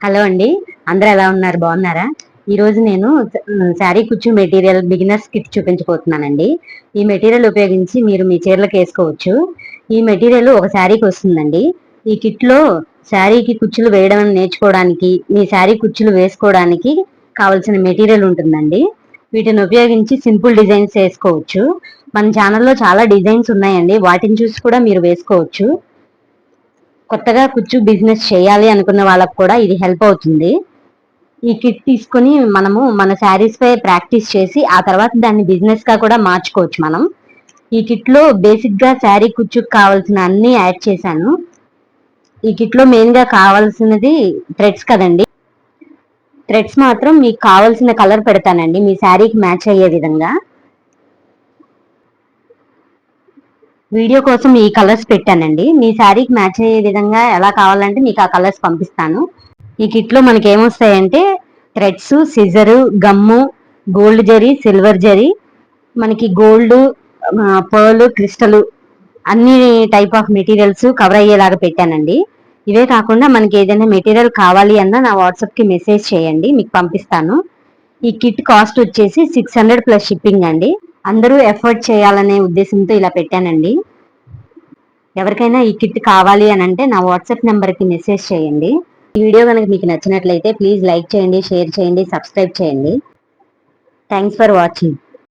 Hello అండి, అందరూ ఎలా ఉన్నారు? బాగున్నారా? ఈ రోజు నేను శారీ కుచ్చు మెటీరియల్ బిగినర్స్ కిట్ చూపించబోతున్నానండి. ఈ మెటీరియల్ ఉపయోగించి మీరు మీ చీరలకు వేసుకోవచ్చు. ఈ మెటీరియల్ ఒక శారీకి వస్తుందండి. ఈ కిట్ లో శారీకి కుచ్చులు వేయడం నేర్చుకోవడానికి, మీ శారీ కుచ్చులు వేసుకోవడానికి కావలసిన మెటీరియల్ ఉంటుందండి. వీటిని ఉపయోగించి సింపుల్ డిజైన్స్ వేసుకోవచ్చు. మన ఛానల్లో చాలా డిజైన్స్ ఉన్నాయండి, వాటిని చూసి కూడా మీరు వేసుకోవచ్చు. కొత్తగా కుచ్చు బిజినెస్ చేయాలి అనుకున్న వాళ్ళకు కూడా ఇది హెల్ప్ అవుతుంది. ఈ కిట్ తీసుకుని మనము మన శారీస్ పై ప్రాక్టీస్ చేసి ఆ తర్వాత దాన్ని బిజినెస్ గా కూడా మార్చుకోవచ్చు మనం. ఈ కిట్ లో బేసిక్ గా శారీ కుచ్చుకు కావాల్సిన అన్ని యాడ్ చేశాను. ఈ కిట్ లో మెయిన్ గా కావాల్సినది థ్రెడ్స్ కదండి. థ్రెడ్స్ మాత్రం మీకు కావాల్సిన కలర్ పెడతానండి, మీ శారీకి మ్యాచ్ అయ్యే విధంగా. వీడియో కోసం ఈ కలర్స్ పెట్టానండి, మీ శారీకి మ్యాచ్ అయ్యే విధంగా ఎలా కావాలంటే మీకు ఆ కలర్స్ పంపిస్తాను. ఈ కిట్ లో మనకి ఏమొస్తాయంటే థ్రెడ్స్, సిజరు, గమ్ము, గోల్డ్ జరీ, సిల్వర్ జరీ, మనకి గోల్డ్, పర్ల్, క్రిస్టల్ అన్ని టైప్ ఆఫ్ మెటీరియల్స్ కవర్ అయ్యేలాగా పెట్టానండి. ఇవే కాకుండా మనకి ఏదైనా మెటీరియల్ కావాలి అన్నా నా వాట్సాప్ కి మెసేజ్ చేయండి, మీకు పంపిస్తాను. ఈ కిట్ కాస్ట్ వచ్చేసి 600 ప్లస్ షిప్పింగ్ అండి. అందరూ ఎఫర్ట్ చేయాలనే ఉద్దేశంతో ఇలా పెట్టానండి. ఎవరికైనా ఈ కిట్ కావాలి అని అంటే నా వాట్సాప్ నెంబర్కి మెసేజ్ చేయండి. ఈ వీడియో కనుక మీకు నచ్చినట్లయితే ప్లీజ్ లైక్ చేయండి, షేర్ చేయండి, సబ్స్క్రైబ్ చేయండి. Thanks for watching.